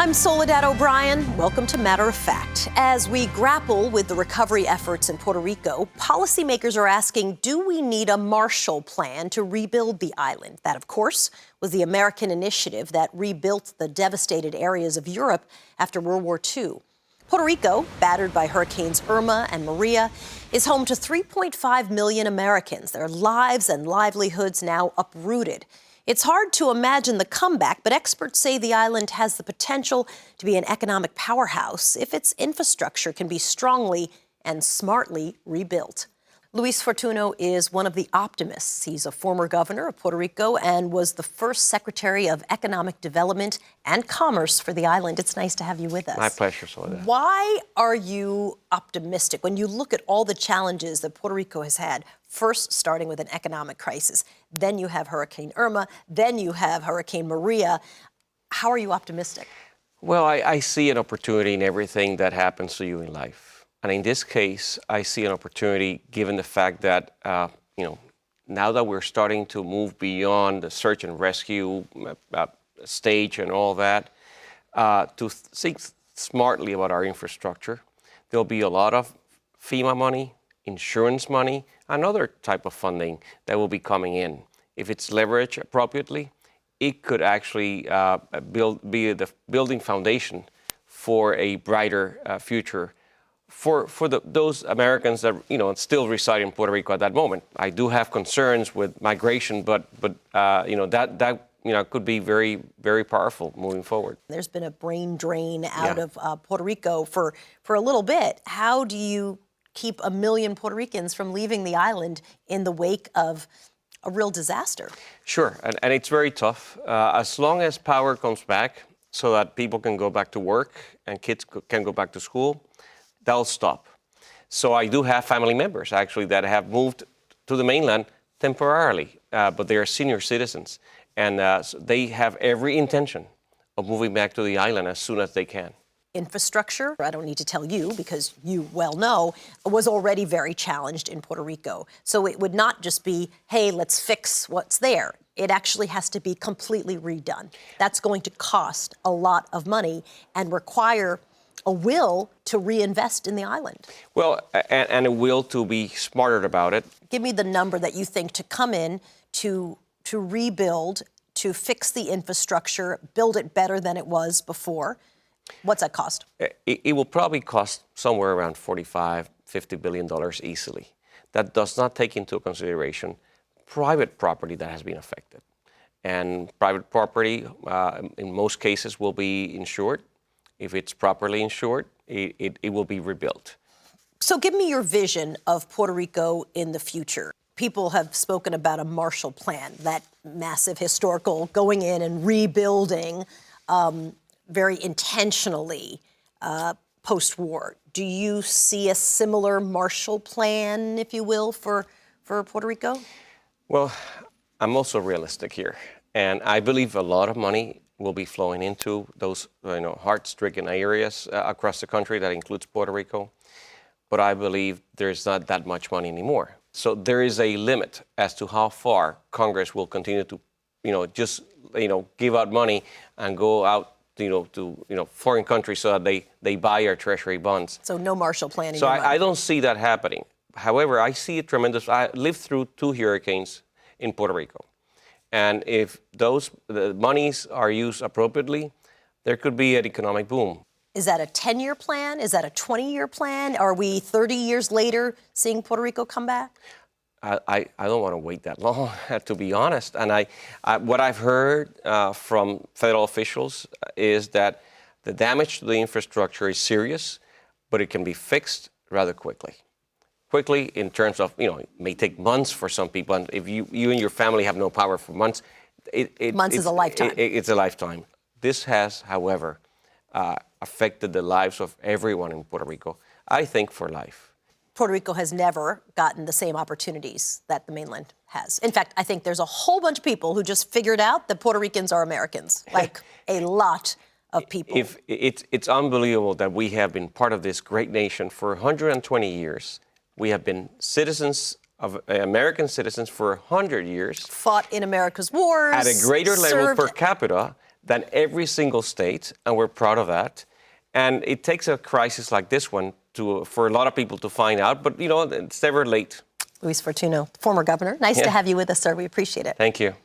I'm Soledad O'Brien. Welcome to Matter of Fact. As we grapple with the recovery efforts in Puerto Rico, policymakers are asking, do we need a Marshall Plan to rebuild the island? That, of course, was the American initiative that rebuilt the devastated areas of Europe after World War II. Puerto Rico, battered by Hurricanes Irma and Maria, is home to 3.5 million Americans, their lives and livelihoods now uprooted. It's hard to imagine the comeback, but experts say the island has the potential to be an economic powerhouse if its infrastructure can be strongly and smartly rebuilt. Luis Fortuno is one of the optimists. He's a former governor of Puerto Rico and was the first Secretary of Economic Development and Commerce for the island. It's nice to have you with us. My pleasure, Soledad. Why are you optimistic when you look at all the challenges that Puerto Rico has had? First, starting with an economic crisis. Then you have Hurricane Irma. Then you have Hurricane Maria. How are you optimistic? Well, I see an opportunity in everything that happens to you in life. And in this case, I see an opportunity given the fact that, now that we're starting to move beyond the search and rescue stage and all that, to think smartly about our infrastructure. There'll be a lot of FEMA money, insurance money, and other type of funding that will be coming in. If it's leveraged appropriately, it could actually be the building foundation for a brighter future for those Americans that still reside in Puerto Rico at that moment. I do have concerns with migration, but that could be very, very powerful moving forward. There's been a brain drain out of Puerto Rico for a little bit. How do you keep 1 million Puerto Ricans from leaving the island in the wake of a real disaster? Sure, and it's very tough. As long as power comes back so that people can go back to work and kids can go back to school, that'll stop. So I do have family members, actually, that have moved to the mainland temporarily, but they are senior citizens. And so they have every intention of moving back to the island as soon as they can. Infrastructure, I don't need to tell you because you well know, was already very challenged in Puerto Rico. So it would not just be, hey, let's fix what's there. It actually has to be completely redone. That's going to cost a lot of money and require a will to reinvest in the island. Well, and a will to be smarter about it. Give me the number that you think to come in to rebuild, to fix the infrastructure, build it better than it was before. What's that cost? It will probably cost somewhere around $45–50 billion easily. That does not take into consideration private property that has been affected. And private property, in most cases, will be insured. If it's properly insured, it will be rebuilt. So give me your vision of Puerto Rico in the future. People have spoken about a Marshall Plan, that massive historical going in and rebuilding very intentionally post-war. Do you see a similar Marshall Plan, if you will, for Puerto Rico? Well, I'm also realistic here. And I believe a lot of money will be flowing into those heart-stricken areas across the country. That includes Puerto Rico. But I believe there's not that much money anymore. So there is a limit as to how far Congress will continue to, give out money and go out to foreign countries so that they buy our treasury bonds. So no Marshall Plan in So your mind. I don't see that happening. However, I see a tremendous. I lived through 2 hurricanes in Puerto Rico, and if the monies are used appropriately, there could be an economic boom. Is that a 10-year plan? Is that a 20-year plan? Are we 30 years later seeing Puerto Rico come back? I don't want to wait that long, to be honest. And what I've heard from federal officials is that the damage to the infrastructure is serious, but it can be fixed rather quickly. Quickly in terms of, it may take months for some people. And if you and your family have no power for months, months is a lifetime. It's a lifetime. This has, however, affected the lives of everyone in Puerto Rico, I think for life. Puerto Rico has never gotten the same opportunities that the mainland has. In fact, I think there's a whole bunch of people who just figured out that Puerto Ricans are Americans, like a lot of people. It's unbelievable that we have been part of this great nation for 120 years. We have been American citizens for 100 years. Fought in America's wars. At a greater level per capita than every single state, and we're proud of that. And it takes a crisis like this one for a lot of people to find out, but it's never late. Luis Fortuno, former governor. Nice to have you with us, sir. We appreciate it. Thank you.